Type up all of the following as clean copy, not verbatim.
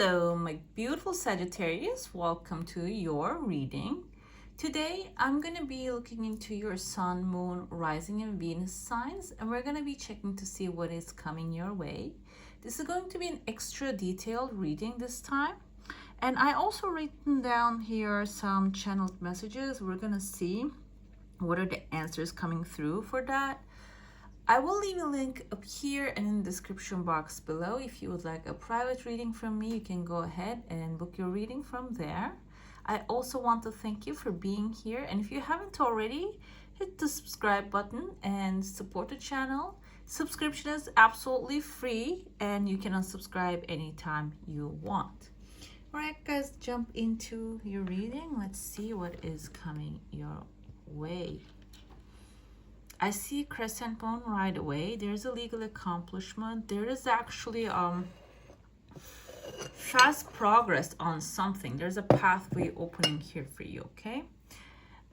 Hello, my beautiful Sagittarius. Welcome to your reading. Today, I'm going to be looking into your Sun, Moon, Rising, and Venus signs, and we're going to be checking to see what is coming your way. This is going to be an extra detailed reading this time. And I also written down here some channeled messages. We're going to see what are the answers coming through for that. I will leave a link up here and in the description box below. If you would like a private reading from me, you can go ahead and book your reading from there. I also want to thank you for being here. And if you haven't already, hit the subscribe button and support the channel. Subscription is absolutely free and you can unsubscribe anytime you want. All right, guys, jump into your reading. Let's see what is coming your way. I see crescent moon right away. There's a legal accomplishment. There is actually fast progress on something. There's a pathway opening here for you, okay?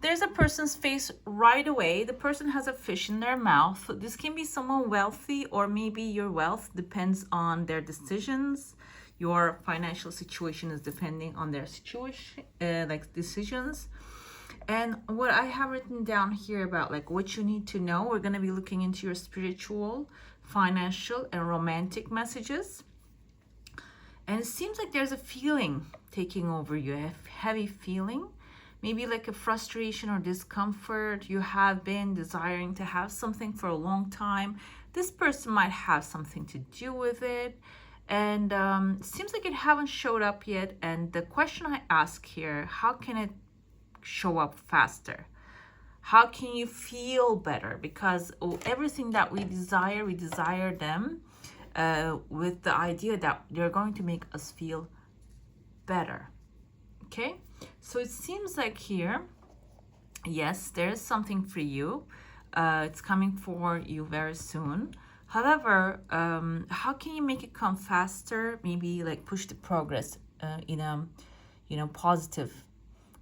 There's a person's face right away. The person has a fish in their mouth. This can be someone wealthy, or maybe your wealth depends on their decisions. Your financial situation is depending on their situation, decisions. And what I have written down here about what you need to know, we're going to be looking into your spiritual, financial, and romantic messages. And it seems like there's a feeling taking over you, a heavy feeling, maybe like a frustration or discomfort. You have been desiring to have something for a long time. This person might have something to do with it. And it seems like it haven't showed up yet. And the question I ask here, how can it show up faster? How can you feel better? Because everything that we desire them with the idea that they're going to make us feel better. Okay, so it seems like here, yes, there is something for you. It's coming for you very soon. However, how can you make it come faster? Maybe push the progress in a positive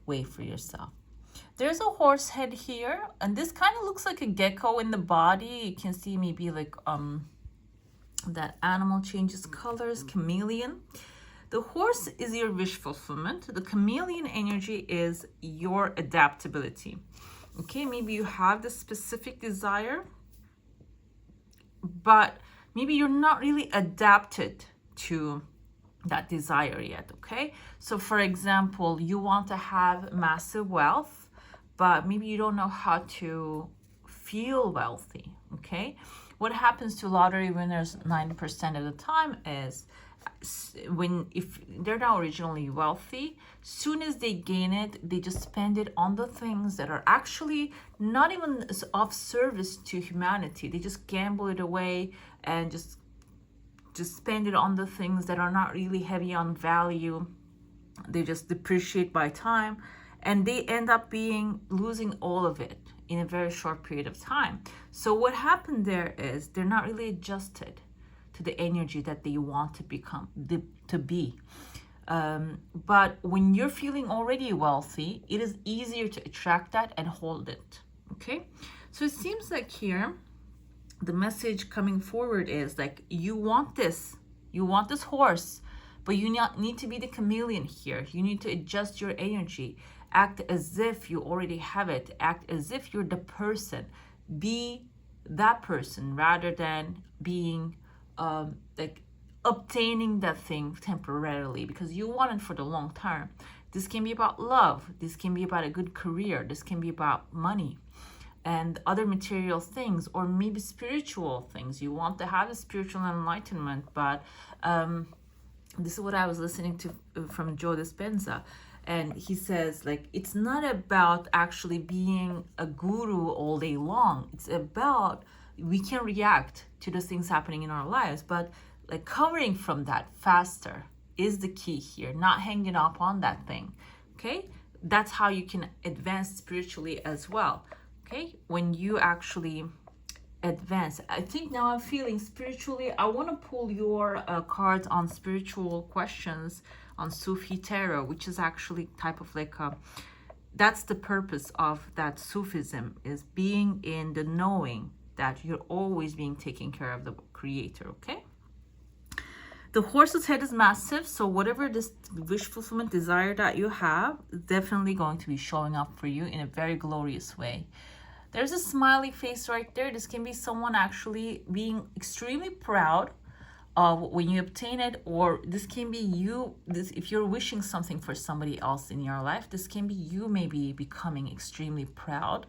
way for yourself. There's a horse head here, and this kind of looks like a gecko in the body. You can see maybe that animal changes colors, chameleon. The horse is your wish fulfillment. The chameleon energy is your adaptability. Okay, maybe you have the specific desire, but maybe you're not really adapted to that desire yet. Okay, so for example, you want to have massive wealth, but maybe you don't know how to feel wealthy. Okay, what happens to lottery winners 90% of the time is if they're not originally wealthy, soon as they gain it, they just spend it on the things that are actually not even of service to humanity. They just gamble it away and just spend it on the things that are not really heavy on value. They just depreciate by time, and they end up losing all of it in a very short period of time. So what happened there is they're not really adjusted to the energy that they want to be. But when you're feeling already wealthy, it is easier to attract that and hold it. Okay, so it seems like here the message coming forward is you want this horse, but you need to be the chameleon here. You need to adjust your energy, act as if you already have it, act as if you're the person, be that person rather than being obtaining that thing temporarily, because you want it for the long term. This can be about love, this can be about a good career, this can be about money and other material things, or maybe spiritual things. You want to have a spiritual enlightenment, but this is what I was listening to from Joe Dispenza, and he says it's not about actually being a guru all day long. It's about we can react to the things happening in our lives, but covering from that faster is the key here, not hanging up on that thing. Okay, that's how you can advance spiritually as well. Okay, when you actually advance. I think now I'm feeling spiritually. I want to pull your cards on spiritual questions on Sufi tarot, which is actually type of that's the purpose of that Sufism, is being in the knowing that you're always being taken care of the creator. Okay, The horse's head is massive, so whatever this wish fulfillment desire that you have is definitely going to be showing up for you in a very glorious way. There's a smiley face right there. This can be someone actually being extremely proud of when you obtain it, or this can be you. This, if you're wishing something for somebody else in your life, this can be you maybe becoming extremely proud,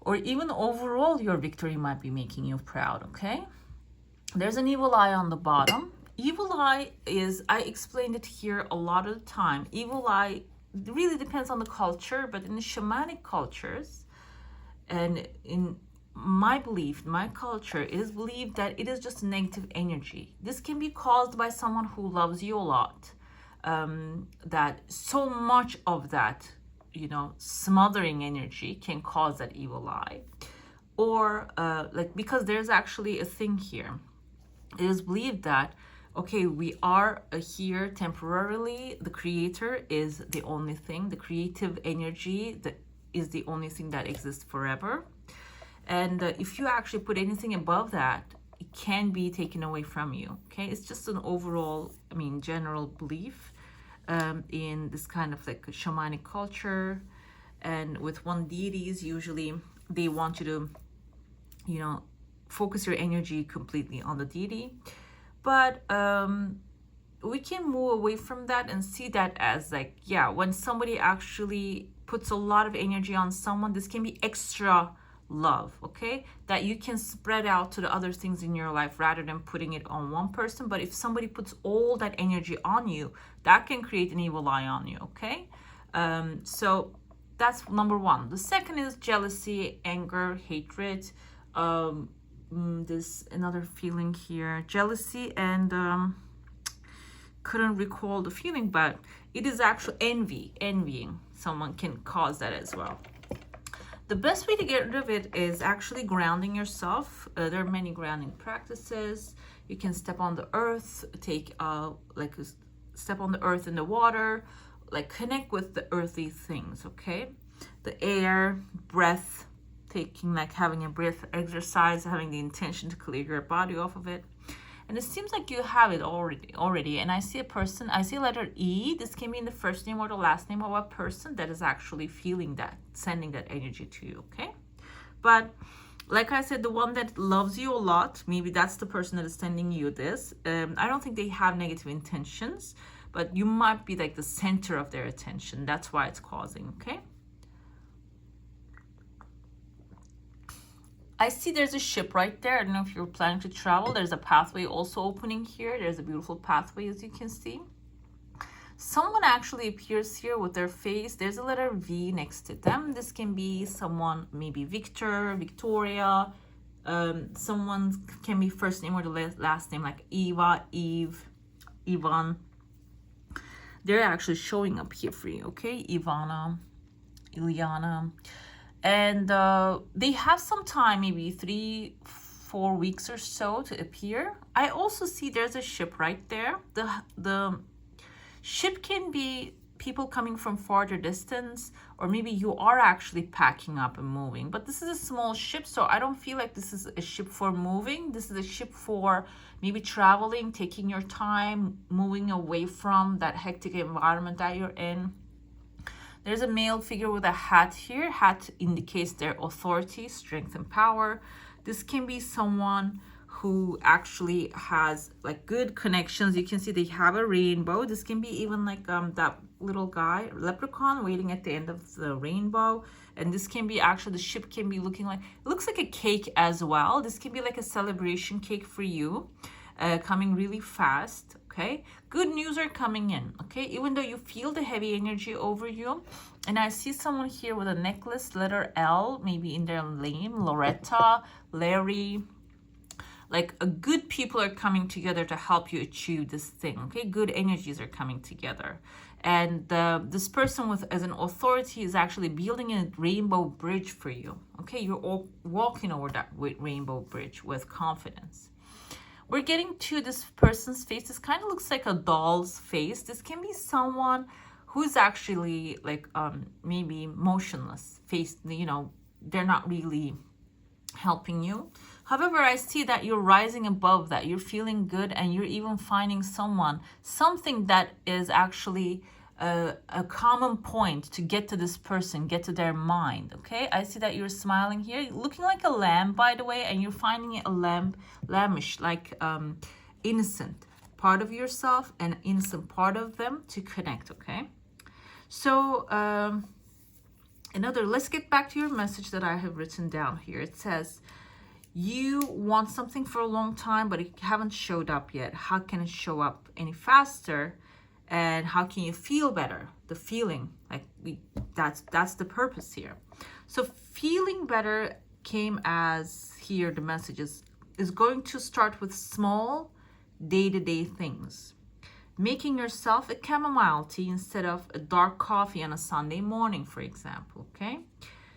or even overall your victory might be making you proud, okay? There's an evil eye on the bottom. Evil eye is, I explained it here a lot of the time. Evil eye really depends on the culture, but in the shamanic cultures, and in my belief, my culture, it is believed that it is just a negative energy. This can be caused by someone who loves you a lot. That so much of that, you know, smothering energy can cause that evil eye. Or like, because there's actually a thing here. It is believed that, okay, we are here temporarily. The creator is the only thing. The creative energy that is the only thing that exists forever. And if you actually put anything above that, it can be taken away from you. Okay, it's just an overall, I mean, general belief in this kind of like a shamanic culture. And with one deities, usually they want you to, you know, focus your energy completely on the deity. But we can move away from that and see that as like, yeah, when somebody actually puts a lot of energy on someone, this can be extra love, okay, that you can spread out to the other things in your life rather than putting it on one person. But if somebody puts all that energy on you, that can create an evil eye on you, okay? So that's number one. The second is jealousy, anger, hatred. There's another feeling here, jealousy, and couldn't recall the feeling, but it is actually envying someone can cause that as well. The best way to get rid of it is actually grounding yourself. There are many grounding practices. You can step on the earth, take like a step on the earth and the water, like connect with the earthly things, okay? The air, breath, taking like having a breath exercise, having the intention to clear your body off of it. And it seems like you have it already. And I see a person, I see letter E. This can be in the first name or the last name of a person that is actually feeling that, sending that energy to you, okay? But like I said, the one that loves you a lot, maybe that's the person that is sending you this. I don't think they have negative intentions, but you might be like the center of their attention. That's why it's causing, okay? I see there's a ship right there. I don't know if you're planning to travel. There's a pathway also opening here. There's a beautiful pathway, as you can see. Someone actually appears here with their face. There's a letter V next to them. This can be someone, maybe Victor, Victoria. Someone can be first name or the last name, like Eva, Eve, Ivan. They're actually showing up here for you, okay? Ivana, Ilyana. And they have some time, maybe 3-4 weeks or so to appear. I also see there's a ship right there. The ship can be people coming from farther distance, or maybe you are actually packing up and moving. But this is a small ship, so I don't feel like this is a ship for moving. This is a ship for maybe traveling, taking your time, moving away from that hectic environment that you're in. There's a male figure with a hat here. Hat indicates their authority, strength, and power. This can be someone who actually has like good connections. You can see they have a rainbow. This can be even like that little guy, leprechaun, waiting at the end of the rainbow. And this can be actually, the ship can be looking like, it looks like a cake as well. This can be like a celebration cake for you, coming really fast. Okay, good news are coming in, okay, even though you feel the heavy energy over you. And I see someone here with a necklace, letter L, maybe in their name, Loretta, Larry. Like good people are coming together to help you achieve this thing, okay? Good energies are coming together. And this person with as an authority is actually building a rainbow bridge for you, okay? You're all walking over that rainbow bridge with confidence. We're getting to this person's face. This kind of looks like a doll's face. This can be someone who's actually like maybe motionless face, you know, they're not really helping you. However, I see that you're rising above that. You're feeling good, and you're even finding something that is actually a common point to get to this person, get to their mind, okay? I see that you're smiling here, looking like a lamb, by the way, and you're finding it a lambish, like innocent part of yourself and innocent part of them to connect, okay? So, let's get back to your message that I have written down here. It says, you want something for a long time, but it haven't showed up yet. How can it show up any faster? And how can you feel better? The feeling, like that's the purpose here. So feeling better came as here, the message is going to start with small day-to-day things. Making yourself a chamomile tea instead of a dark coffee on a Sunday morning, for example, okay?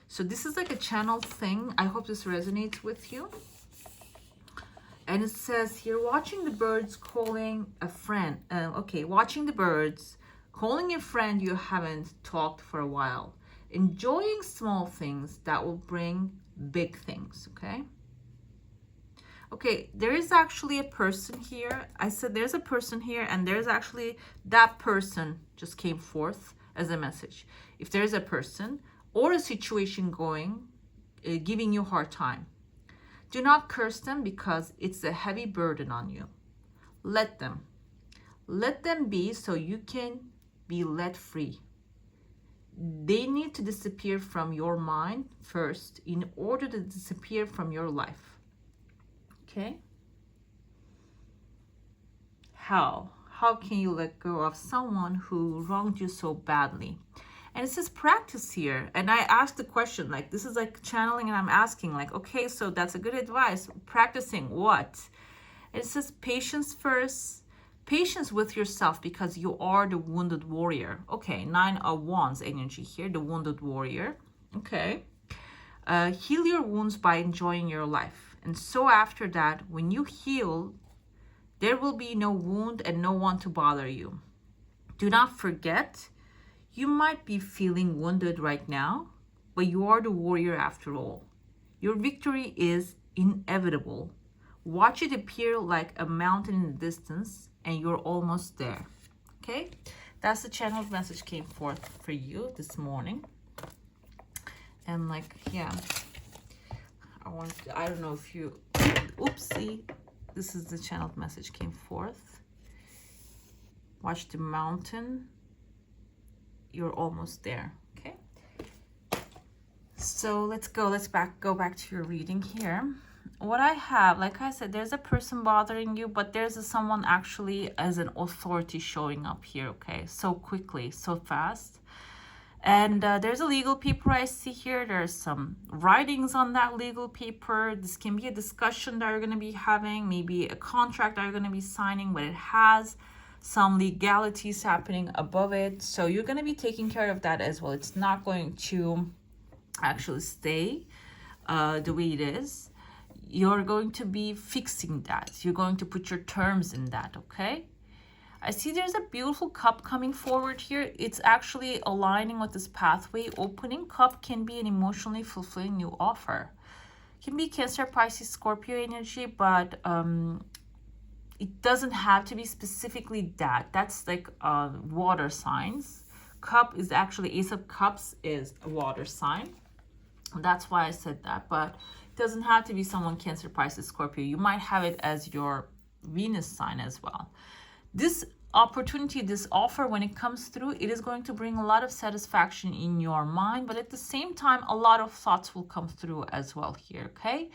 So this is like a channel thing. I hope this resonates with you. And it says here, watching the birds calling a friend. Watching the birds, calling a friend you haven't talked for a while. Enjoying small things that will bring big things, okay? Okay, there is actually a person here. I said there's a person here, and there's actually that person just came forth as a message. If there's a person or a situation giving you a hard time, do not curse them because it's a heavy burden on you. Let them be so you can be let free. They need to disappear from your mind first in order to disappear from your life. Okay? How can you let go of someone who wronged you so badly? And it says practice here. And I asked the question, like, this is like channeling, and I'm asking, like, okay, so that's a good advice. Practicing what? And it says patience first. Patience with yourself because you are the wounded warrior. Okay, 9 of Wands energy here, the wounded warrior. Okay. Heal your wounds by enjoying your life. And so after that, when you heal, there will be no wound and no one to bother you. Do not forget, you might be feeling wounded right now, but you are the warrior after all. Your victory is inevitable. Watch it appear like a mountain in the distance, and you're almost there. Okay? That's the channeled message came forth for you this morning. And like, yeah, I don't know if you, oopsie, this is the channeled message came forth. Watch the mountain. You're almost there. Okay. So let's go back to your reading here. What I have, like I said, there's a person bothering you, but there's someone actually as an authority showing up here. Okay, so quickly, so fast. And there's a legal paper I see here. There's some writings on that legal paper. This can be a discussion that you're going to be having, maybe a contract that you're going to be signing, but it has some legalities happening above it. So you're going to be taking care of that as well. It's not going to actually stay the way it is. You're going to be fixing that. You're going to put your terms in that, okay? I see there's a beautiful cup coming forward here. It's actually aligning with this pathway. Opening cup can be an emotionally fulfilling new offer. It can be Cancer, Pisces, Scorpio energy, but it doesn't have to be specifically that. That's like water signs. Cup is actually, Ace of Cups is a water sign. That's why I said that, but it doesn't have to be someone Cancer, Pisces, Scorpio. You might have it as your Venus sign as well. This opportunity, this offer, when it comes through, it is going to bring a lot of satisfaction in your mind, but at the same time, a lot of thoughts will come through as well here, okay?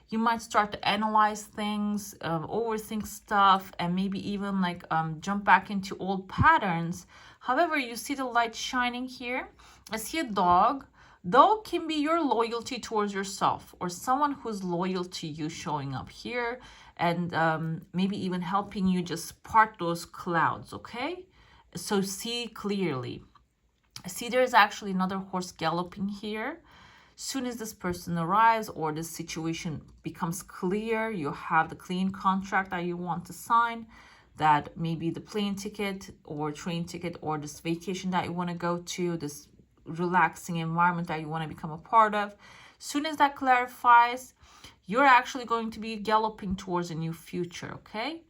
You might start to analyze things, overthink stuff, and maybe even like jump back into old patterns. However, you see the light shining here. I see a dog. Dog can be your loyalty towards yourself or someone who's loyal to you showing up here, and maybe even helping you just part those clouds, okay? So see clearly. I see there's actually another horse galloping here. Soon as this person arrives or this situation becomes clear, you have the clean contract that you want to sign, that maybe the plane ticket or train ticket or this vacation that you want to go to, this relaxing environment that you want to become a part of. Soon as that clarifies, you're actually going to be galloping towards a new future, okay?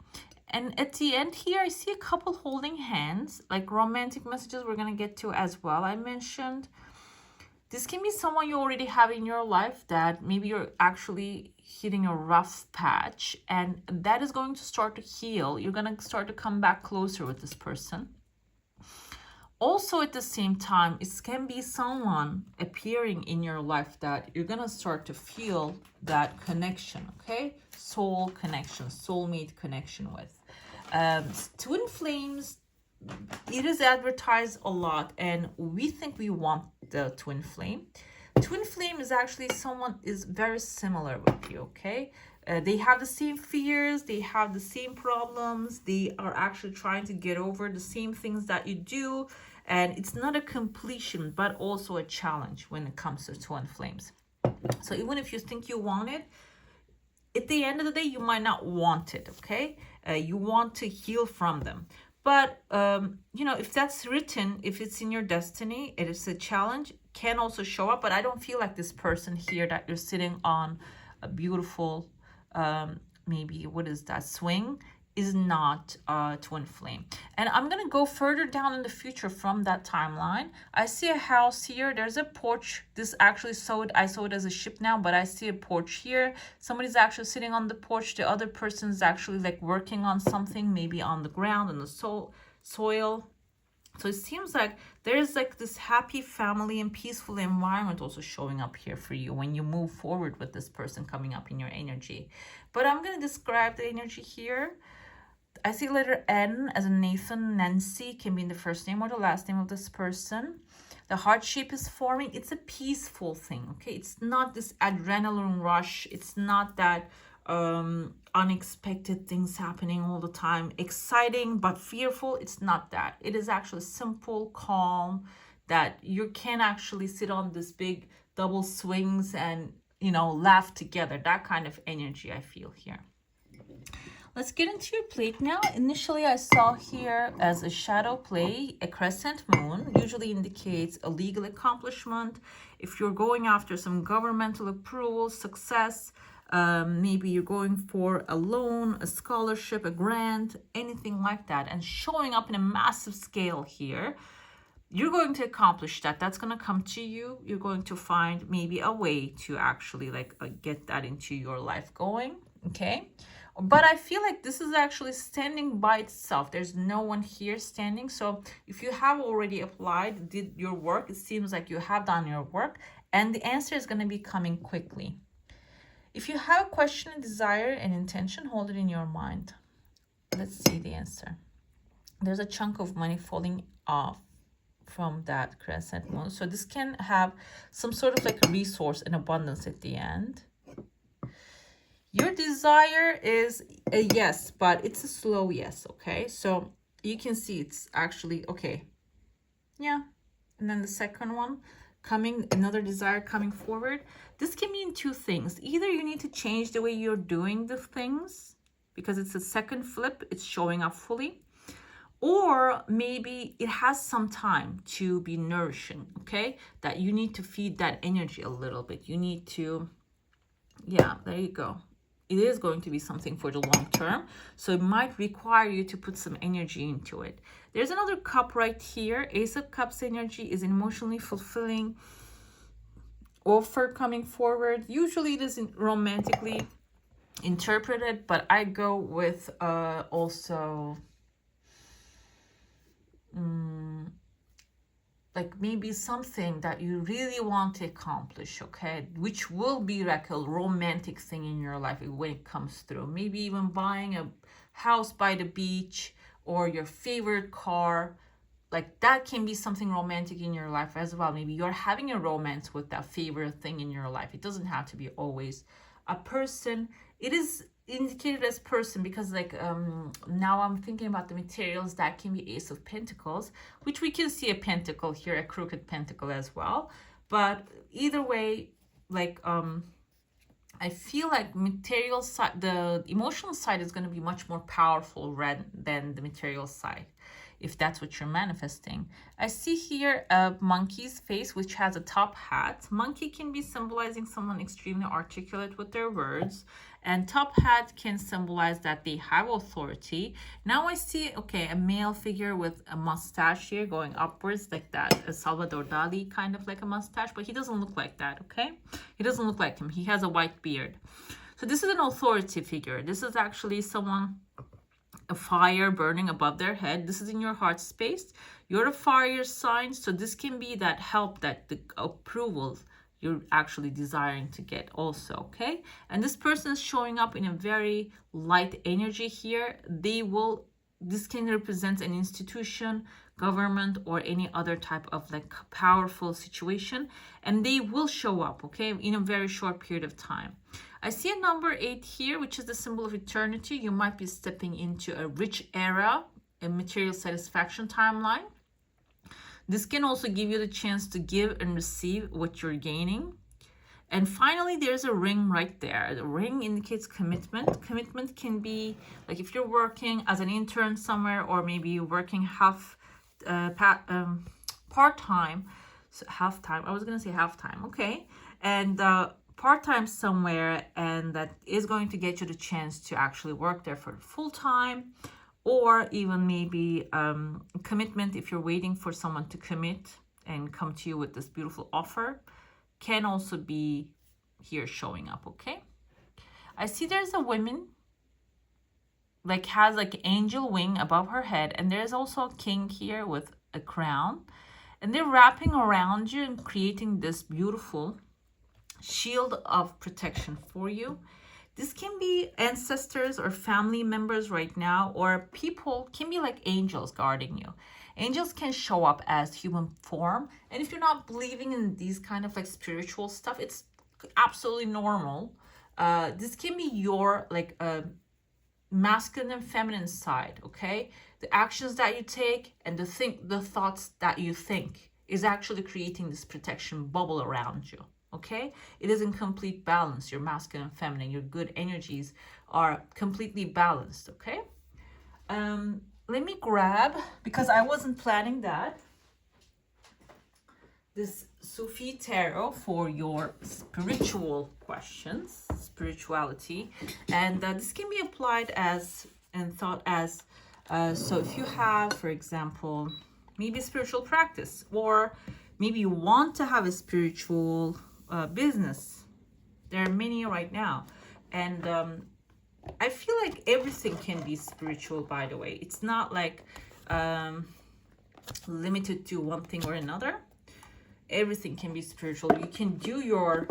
And at the end here, I see a couple holding hands, like romantic messages we're going to get to as well. I mentioned this can be someone you already have in your life that maybe you're actually hitting a rough patch, and that is going to start to heal. You're going to start to come back closer with this person. Also, at the same time, it can be someone appearing in your life that you're going to start to feel that connection, okay? Soul connection, soulmate connection with. Twin flames, it is advertised a lot, and we think we want the twin flame. Twin flame is actually someone is very similar with you, okay? They have the same fears, they have the same problems, they are actually trying to get over the same things that you do, and it's not a completion, but also a challenge when it comes to twin flames. So even if you think you want it, at the end of the day, you might not want it, okay? You want to heal from them. But, you know, if that's written, if it's in your destiny, it is a challenge, can also show up. But I don't feel like this person here that you're sitting on a beautiful, maybe, what is that, swing, is not a twin flame. And I'm going to go further down in the future from that timeline. I see a house here. There's a porch. This actually I saw it as a ship now, but I see a porch here. Somebody's actually sitting on the porch. The other person's actually like working on something, maybe on the ground, on the soil. So it seems like there's like this happy family and peaceful environment also showing up here for you when you move forward with this person coming up in your energy. But I'm going to describe the energy here. I see letter N as a Nathan, Nancy, can be in the first name or the last name of this person. The heart shape is forming. It's a peaceful thing, okay? It's not this adrenaline rush. It's not that unexpected things happening all the time. Exciting but fearful. It's not that. It is actually simple, calm, that you can actually sit on this big double swings and, you know, laugh together. That kind of energy I feel here. Let's get into your plate now. Initially, I saw here as a shadow play, a crescent moon, usually indicates a legal accomplishment. If you're going after some governmental approval, success, maybe you're going for a loan, a scholarship, a grant, anything like that, and showing up in a massive scale here, you're going to accomplish that. That's going to come to you. You're going to find maybe a way to actually like get that into your life going, okay? But I feel like this is actually standing by itself. There's no one here standing. So if you have already applied, did your work, it seems like you have done your work, and the answer is going to be coming quickly. If you have a question, a desire, an intention, hold it in your mind. Let's see the answer. There's a chunk of money falling off from that crescent moon. So this can have some sort of like a resource and abundance at the end. Your desire is a yes, but it's a slow yes, okay? So you can see it's actually, okay, yeah. And then the second one, coming, another desire coming forward. This can mean two things. Either you need to change the way you're doing the things, because it's a second flip, it's showing up fully. Or maybe it has some time to be nourishing, okay? That you need to feed that energy a little bit. You need to, yeah, there you go. It is going to be something for the long term, so it might require you to put some energy into it. There's another cup right here. Ace of Cups energy is emotionally fulfilling offer coming forward. Usually it isn't romantically interpreted, but I go with also like maybe something that you really want to accomplish, okay, which will be like a romantic thing in your life when it comes through. Maybe even buying a house by the beach or your favorite car, like that can be something romantic in your life as well. Maybe you're having a romance with that favorite thing in your life. It doesn't have to be always a person. It is indicated as person because like now I'm thinking about the materials. That can be Ace of Pentacles, which we can see a pentacle here, a crooked pentacle as well. But either way, like I feel like material side, the emotional side is going to be much more powerful than the material side. if that's what you're manifesting. I see here a monkey's face, which has a top hat. Monkey can be symbolizing someone extremely articulate with their words, and top hat can symbolize that they have authority. Now I see, okay, a male figure with a mustache here going upwards like that, a Salvador Dali kind of like a mustache, but he doesn't look like that, okay? He doesn't look like him. He has a white beard. So this is an authority figure. This is actually someone, a fire burning above their head. This is in your heart space. You're a fire sign, so this can be that help, that the approval you're actually desiring to get also, okay? And this person is showing up in a very light energy here. This can represent an institution, government, or any other type of like powerful situation, and they will show up, okay, in a very short period of time. I see a number 8 here, which is the symbol of eternity. You might be stepping into a rich era, a material satisfaction timeline. This can also give you the chance to give and receive what you're gaining. And finally, there's a ring right there. The ring indicates commitment. Commitment can be like if you're working as an intern somewhere, or maybe you're working part-time, so half-time. I was going to say half-time, okay. And part-time somewhere, and that is going to get you the chance to actually work there for full-time, or even maybe commitment if you're waiting for someone to commit and come to you with this beautiful offer, can also be here showing up, okay? I see there's a woman like has like angel wing above her head, and there's also a king here with a crown, and they're wrapping around you and creating this beautiful shield of protection for you. This can be ancestors or family members right now, or people can be like angels guarding you. Angels can show up as human form, and if you're not believing in these kind of like spiritual stuff, it's absolutely normal. This can be your like masculine and feminine side, okay? The actions that you take and the thoughts that you think is actually creating this protection bubble around you. Okay, it is in complete balance. Your masculine and feminine, your good energies are completely balanced. Okay, let me grab, because I wasn't planning that, this Sufi tarot for your spiritual questions, spirituality, and this can be applied as and thought as so if you have, for example, maybe a spiritual practice, or maybe you want to have a spiritual business. There are many right now, and I feel like everything can be spiritual, by the way. It's not like limited to one thing or another. Everything can be spiritual. You can do your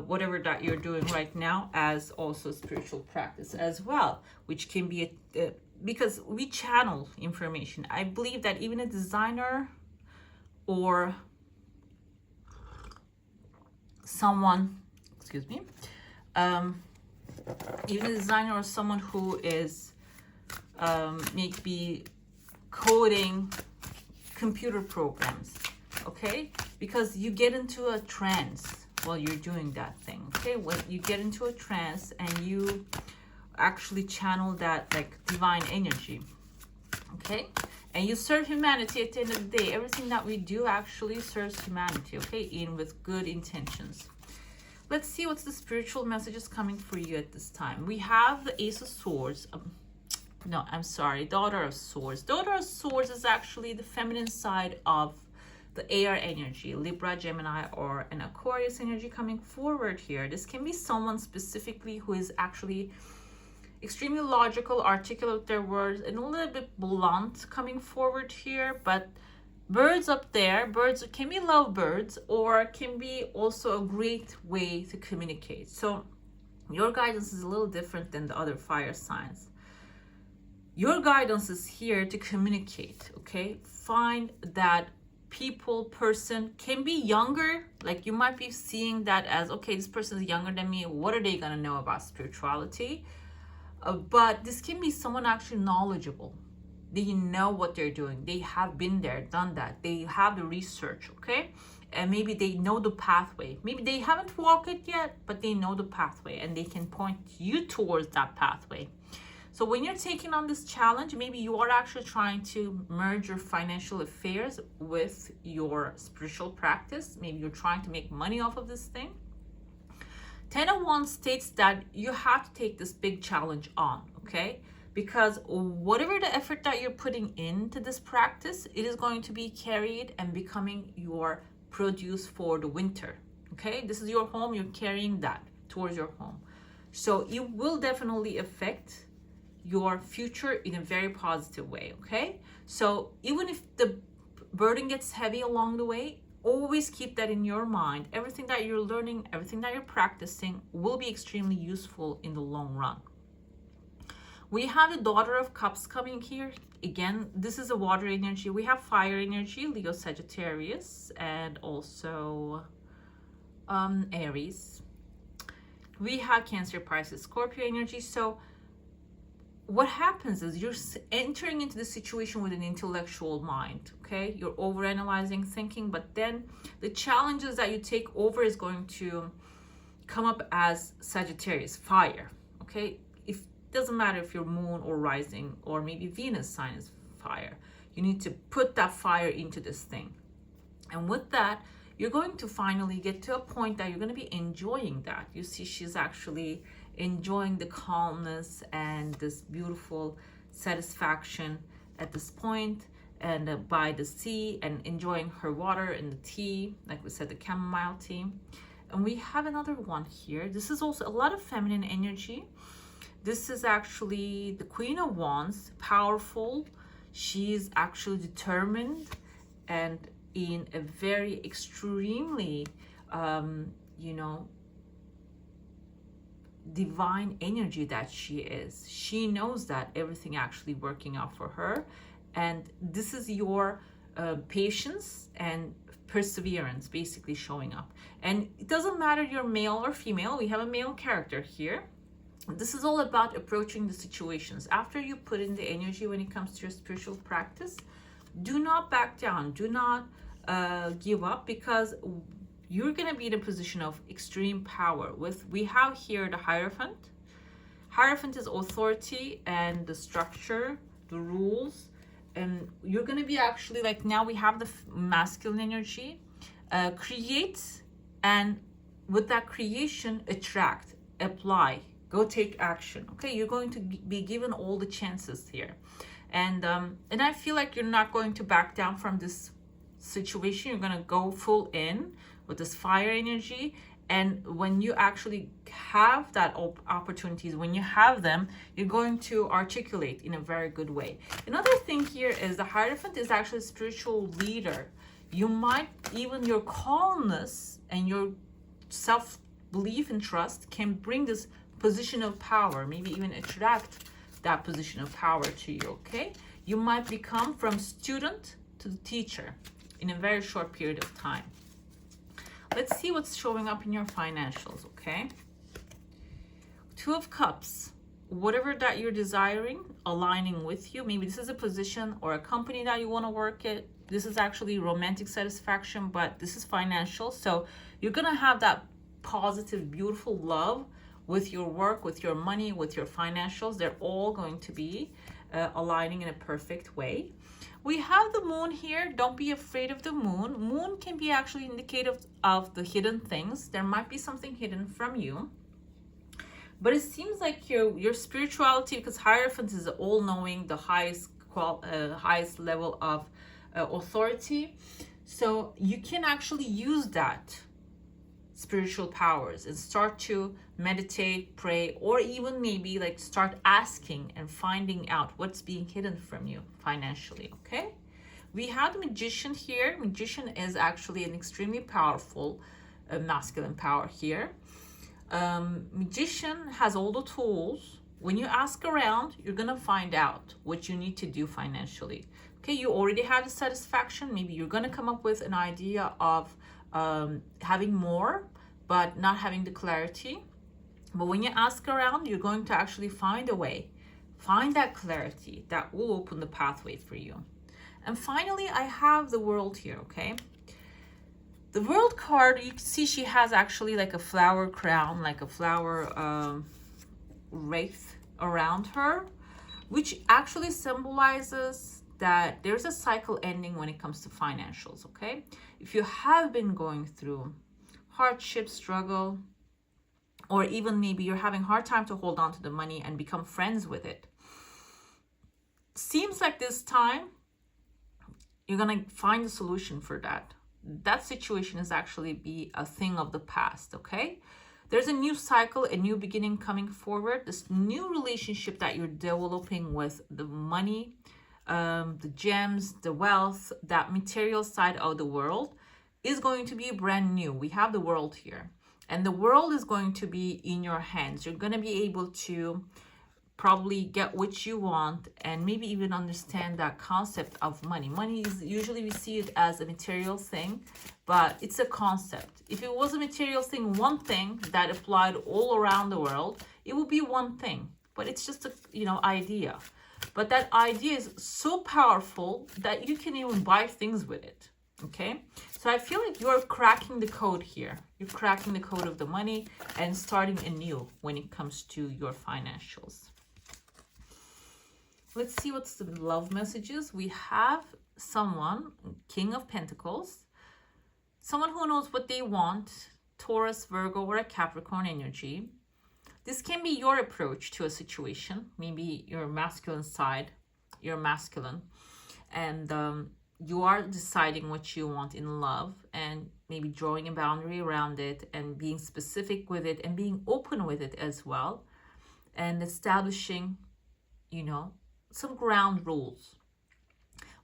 whatever that you're doing right now as also spiritual practice as well, which can be because we channel information. I believe that even a designer or someone, excuse me, even a designer or someone who is maybe coding computer programs, okay, because you get into a trance while you're doing that thing, okay? When you get into a trance and you actually channel that like divine energy, okay, and you serve humanity. At the end of the day, everything that we do actually serves humanity, okay, in with good intentions. Let's see what's the spiritual messages coming for you at this time. We have the Ace of Swords. No, I'm sorry, Daughter of Swords. Daughter of Swords is actually the feminine side of the air energy, Libra, Gemini, or an Aquarius energy coming forward here. This can be someone specifically who is actually extremely logical, articulate with their words, and a little bit blunt coming forward here. But birds up there, birds can be lovebirds, or can be also a great way to communicate. So your guidance is a little different than the other fire signs. Your guidance is here to communicate, okay? Find that person can be younger, like you might be seeing that as, okay, this person is younger than me, what are they gonna know about spirituality? But this can be someone actually knowledgeable. They know what they're doing. They have been there, done that. They have the research, okay? And maybe they know the pathway. Maybe they haven't walked it yet, but they know the pathway, and they can point you towards that pathway. So when you're taking on this challenge, maybe you are actually trying to merge your financial affairs with your spiritual practice. Maybe you're trying to make money off of this thing. 10 of Wands states that you have to take this big challenge on, okay? Because whatever the effort that you're putting into this practice, it is going to be carried and becoming your produce for the winter, okay? This is your home, you're carrying that towards your home. So it will definitely affect your future in a very positive way, okay? So even if the burden gets heavy along the way, always keep that in your mind. Everything that you're learning, everything that you're practicing will be extremely useful in the long run. We have the Daughter of Cups coming here. Again, this is a water energy. We have fire energy, Leo, Sagittarius, and also Aries. We have Cancer, Pisces, Scorpio energy. So what happens is you're entering into the situation with an intellectual mind, okay? You're overanalyzing, thinking, but then the challenges that you take over is going to come up as Sagittarius, fire, okay? It doesn't matter if you're moon or rising or maybe Venus sign is fire. You need to put that fire into this thing. And with that, you're going to finally get to a point that you're going to be enjoying that. You see, she's actually enjoying the calmness and this beautiful satisfaction at this point, and by the sea, and enjoying her water and the tea, like we said, the chamomile tea. And we have another one here. This is also a lot of feminine energy. This is actually the Queen of Wands, powerful. She's actually determined and in a very extremely divine energy that she is. She knows that everything actually working out for her, and this is your patience and perseverance basically showing up. And it doesn't matter you're male or female. We have a male character here. This is all about approaching the situations after you put in the energy. When it comes to your spiritual practice, do not back down, do not give up, because you're going to be in a position of extreme power. We have here the Hierophant. Hierophant is authority and the structure, the rules, and you're going to be actually, like, now we have the masculine energy, create, and with that creation, attract, apply, go take action. Okay, you're going to be given all the chances here, and I feel like you're not going to back down from this situation. You're going to go full in with this fire energy, and when you actually have that opportunities, when you have them, you're going to articulate in a very good way. Another thing here is the Hierophant is actually a spiritual leader. You might, even your calmness and your self-belief and trust can bring this position of power, maybe even attract that position of power to you, okay? You might become from student to the teacher in a very short period of time. Let's see what's showing up in your financials, okay? Two of Cups. Whatever that you're desiring, aligning with you. Maybe this is a position or a company that you want to work at. This is actually romantic satisfaction, but this is financial. So you're going to have that positive, beautiful love with your work, with your money, with your financials. They're all going to be aligning in a perfect way. We have the moon here. Don't be afraid of the moon. Moon can be actually indicative of the hidden things. There might be something hidden from you. But it seems like your spirituality, because Hierophant is all-knowing, the highest level of authority. So you can actually use that spiritual powers and start to meditate, pray, or even maybe like start asking and finding out what's being hidden from you financially, okay? We have the Magician here. Magician is actually an extremely powerful masculine power here. Magician has all the tools. When you ask around, you're gonna find out what you need to do financially. Okay, you already have the satisfaction. Maybe you're gonna come up with an idea of having more, but not having the clarity. But when you ask around, you're going to actually find a way, find that clarity that will open the pathway for you. And finally, I have the World here, okay? The World card, you can see she has actually like a flower crown, like a flower wreath around her. which actually symbolizes that there's a cycle ending when it comes to financials, okay? If you have been going through hardship, struggle, or even maybe you're having a hard time to hold on to the money and become friends with it, seems like this time you're gonna find a solution for that. That situation is actually be a thing of the past, okay? There's a new cycle, a new beginning coming forward. This new relationship that you're developing with the money, the gems, the wealth, that material side of the world is going to be brand new. We have the world here, and the world is going to be in your hands. You're going to be able to probably get what you want and maybe even understand that concept of money. Money is usually, we see it as a material thing, but it's a concept. If it was a material thing, one thing that applied all around the world, it would be one thing, but it's just a idea. But that idea is so powerful that you can even buy things with it. Okay, so I feel like you're cracking the code here. You're cracking the code of the money and starting anew when it comes to your financials. Let's see what's the love messages. We have someone, King of Pentacles, someone who knows what they want, Taurus, Virgo, or a Capricorn energy. This can be your approach to a situation. Maybe your masculine side, you're masculine, and you are deciding what you want in love and maybe drawing a boundary around it and being specific with it and being open with it as well, and establishing, some ground rules.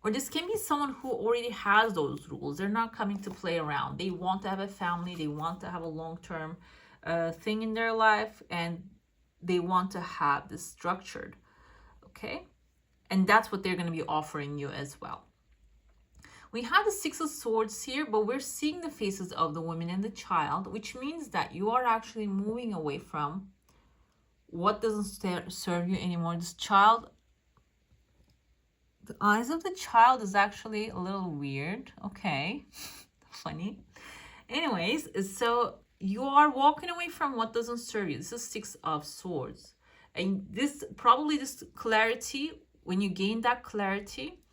Or this can be someone who already has those rules. They're not coming to play around. They want to have a family. They want to have a long-term thing in their life, and they want to have this structured, okay? And that's what they're going to be offering you as well. We have the Six of Swords here, but we're seeing the faces of the woman and the child, which means that you are actually moving away from what doesn't serve you anymore. This child, the eyes of the child is actually a little weird. Okay, funny. Anyways, so you are walking away from what doesn't serve you. This is Six of Swords. And this clarity, when you gain that clarity,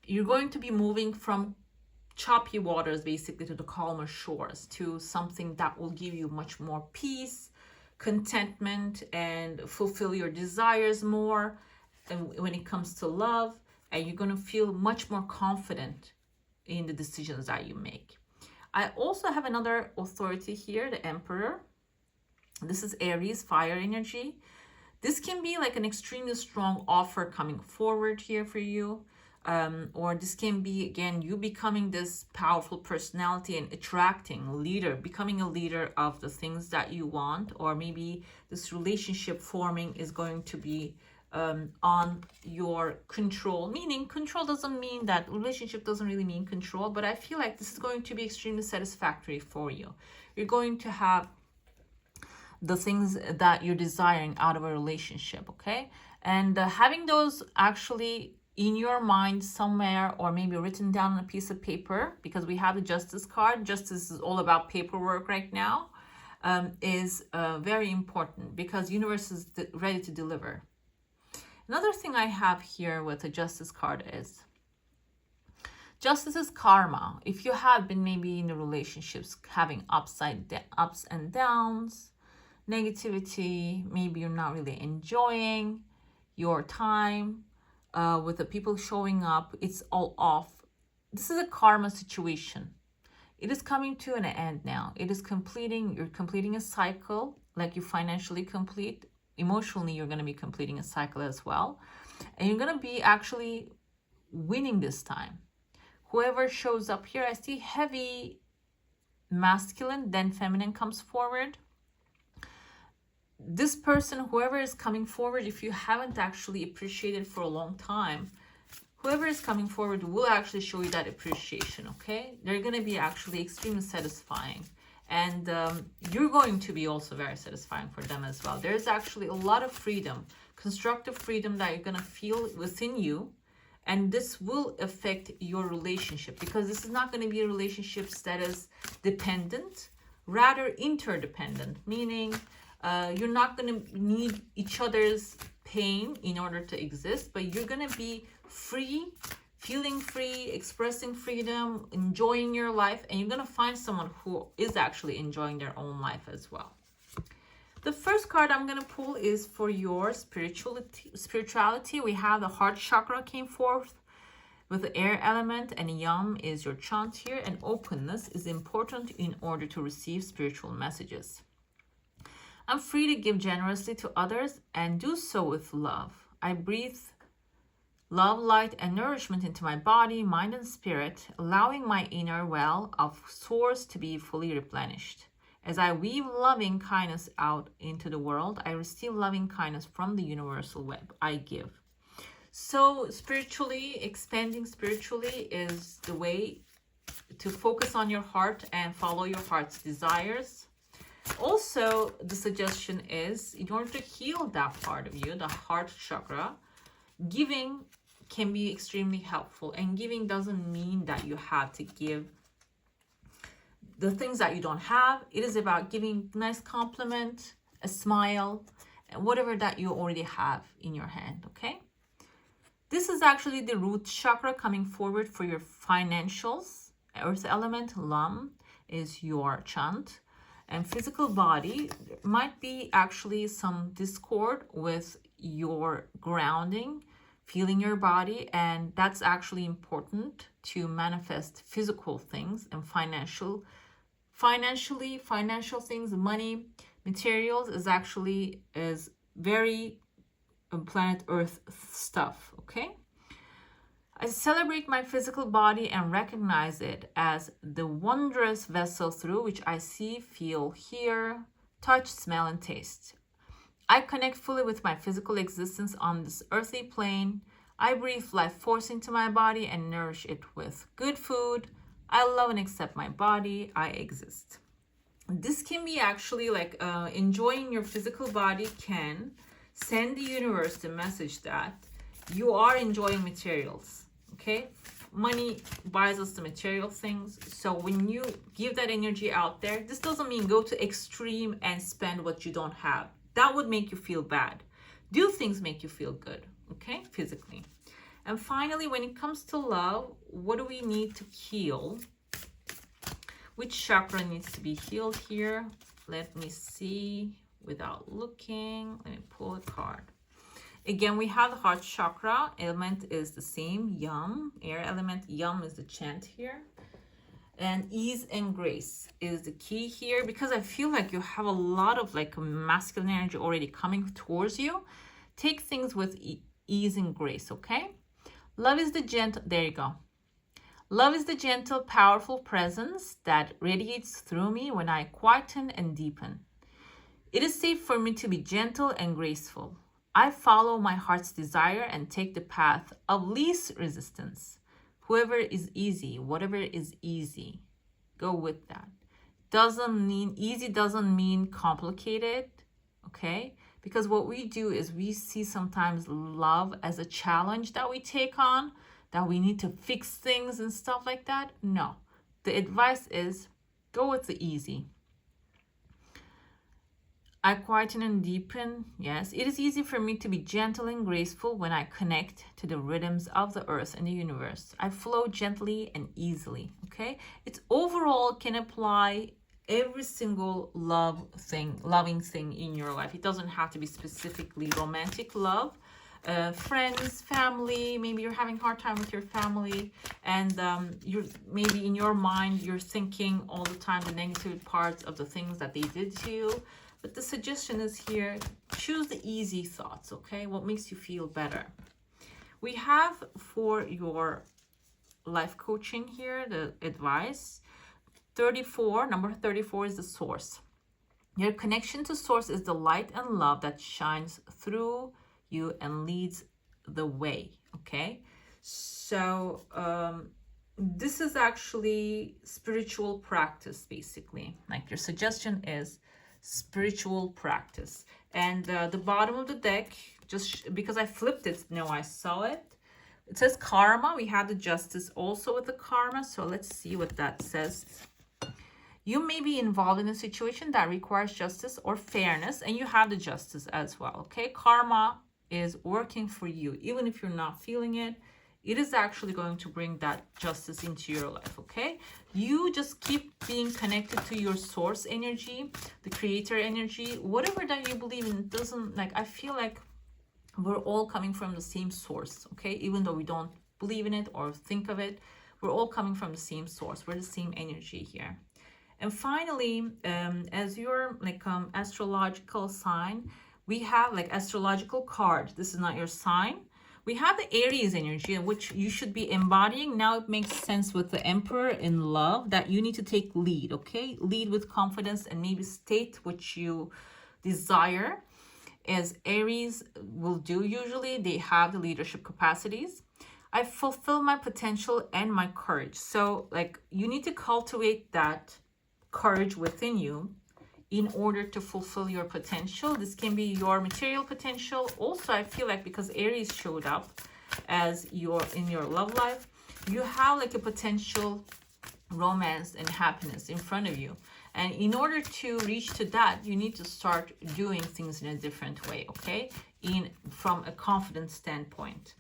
you're going to be moving from choppy waters basically to the calmer shores, to something that will give you much more peace, contentment, and fulfill your desires more. And when it comes to love, and you're going to feel much more confident in the decisions that you make. I also have another authority here, the Emperor. This is Aries, fire energy. This can be like an extremely strong offer coming forward here for you. Or this can be, again, you becoming this powerful personality and attracting leader, becoming a leader of the things that you want. Or maybe this relationship forming is going to be on your control. Meaning, control doesn't mean that relationship doesn't really mean control, but I feel like this is going to be extremely satisfactory for you. You're going to have the things that you're desiring out of a relationship, okay? And having those actually in your mind somewhere, or maybe written down on a piece of paper, because we have the Justice card. Justice is all about paperwork right now, is very important, because universe is ready to deliver. Another thing I have here with the Justice card is Justice is karma. If you have been maybe in the relationships having ups and downs, negativity, maybe you're not really enjoying your time with the people showing up, it's all off. This is a karma situation. It is coming to an end now. It is you're completing a cycle, like you financially complete. Emotionally, you're going to be completing a cycle as well. And you're going to be actually winning this time. Whoever shows up here, I see heavy masculine, then feminine comes forward. This person, whoever is coming forward, if you haven't actually appreciated for a long time, whoever is coming forward will actually show you that appreciation, okay? They're going to be actually extremely satisfying. And you're going to be also very satisfying for them as well. There's actually a lot of freedom, constructive freedom that you're going to feel within you. And this will affect your relationship, because this is not going to be a relationship that is dependent, rather interdependent, meaning you're not going to need each other's pain in order to exist, but you're going to be free, feeling free, expressing freedom, enjoying your life, and you're going to find someone who is actually enjoying their own life as well. The first card I'm going to pull is for your spirituality. We have the heart chakra came forth with the air element, and Yum is your chant here, and openness is important in order to receive spiritual messages. I'm free to give generously to others and do so with love. I breathe love, light, and nourishment into my body, mind, and spirit, allowing my inner well of source to be fully replenished. As I weave loving kindness out into the world, I receive loving kindness from the universal web I give. So spiritually, expanding spiritually is the way to focus on your heart and follow your heart's desires. Also, the suggestion is, in order to heal that part of you, the heart chakra, giving can be extremely helpful. And giving doesn't mean that you have to give the things that you don't have. It is about giving a nice compliment, a smile, and whatever that you already have in your hand, okay? This is actually the root chakra coming forward for your financials. Earth element, Lam, is your chant. And physical body, there might be actually some discord with your grounding, feeling your body, and that's actually important to manifest physical things and financial things, money, materials is very planet Earth stuff, okay? I celebrate my physical body and recognize it as the wondrous vessel through which I see, feel, hear, touch, smell, and taste. I connect fully with my physical existence on this earthly plane. I breathe life force into my body and nourish it with good food. I love and accept my body. I exist. This can be actually like enjoying your physical body can send the universe the message that you are enjoying materials. Okay, money buys us the material things. So when you give that energy out there, this doesn't mean go to extreme and spend what you don't have. That would make you feel bad. Do things make you feel good, okay, physically. And finally, when it comes to love, what do we need to heal? Which chakra needs to be healed here? Let me see without looking. Let me pull a card. Again, we have the heart chakra. Element is the same, Yum. Air element, Yum is the chant here. And ease and grace is the key here, because I feel like you have a lot of like masculine energy already coming towards you. Take things with ease and grace, okay? Love is the gentle, there you go. Love is the gentle, powerful presence that radiates through me when I quieten and deepen. It is safe for me to be gentle and graceful. I follow my heart's desire and take the path of least resistance. Whoever is easy, whatever is easy, go with that. Doesn't mean easy, doesn't mean complicated, okay? Because what we do is we see sometimes love as a challenge that we take on, that we need to fix things and stuff like that. No, the advice is go with the easy. I quieten and deepen. Yes, it is easy for me to be gentle and graceful when I connect to the rhythms of the earth and the universe. I flow gently and easily, okay? It's overall can apply every single loving thing in your life. It doesn't have to be specifically romantic love. Friends, family, maybe you're having a hard time with your family, and you're maybe in your mind, you're thinking all the time the negative parts of the things that they did to you. But the suggestion is here, choose the easy thoughts, okay? What makes you feel better? We have for your life coaching here, the advice, 34, number 34 is the source. Your connection to source is the light and love that shines through you and leads the way, okay? So this is actually spiritual practice, basically. Like your suggestion is spiritual practice. And the bottom of the deck, just because I flipped it, no, I saw it. It says karma. We have the justice also with the karma. So let's see what that says. You may be involved in a situation that requires justice or fairness, and you have the justice as well, okay? Karma is working for you. Even if you're not feeling it, it is actually going to bring that justice into your life, okay? You just keep being connected to your source energy, the creator energy, whatever that you believe in. It doesn't, like, I feel like we're all coming from the same source, okay? Even though we don't believe in it or think of it, we're all coming from the same source. We're the same energy here. And finally, as your like astrological sign, we have like astrological card. This is not your sign. We have the Aries energy, which you should be embodying. Now it makes sense with the Emperor in love that you need to take lead, okay? Lead with confidence and maybe state what you desire, as Aries will do usually. They have the leadership capacities. I fulfill my potential and my courage. So like you need to cultivate that courage within you in order to fulfill your potential. This can be your material potential. Also, I feel like because Aries showed up as in your love life, you have like a potential romance and happiness in front of you. And in order to reach to that, you need to start doing things in a different way, okay? From a confident standpoint.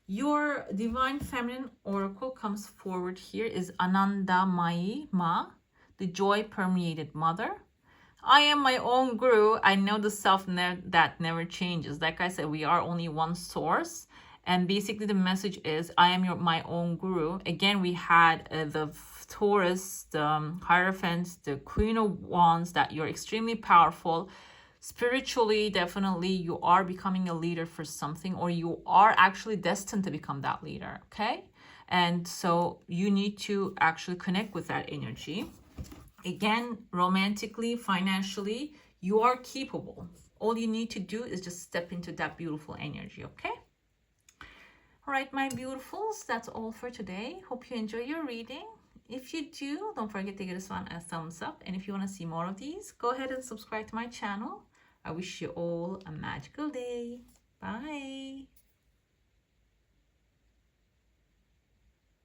Your divine feminine oracle comes forward here is Anandamayi Ma, the joy permeated mother. I am my own guru. I know the self that never changes. Like I said, we are only one source. And basically the message is, I am my own guru. Again, we had the Taurus, the Hierophant, the Queen of Wands, that you're extremely powerful. Spiritually, definitely, you are becoming a leader for something, or you are actually destined to become that leader, okay? And so you need to actually connect with that energy. Again, romantically, financially, you are capable. All you need to do is just step into that beautiful energy, okay? All right, my beautifuls, that's all for today. Hope you enjoy your reading. If you do, don't forget to give this one a thumbs up. And if you want to see more of these, go ahead and subscribe to my channel. I wish you all a magical day. Bye.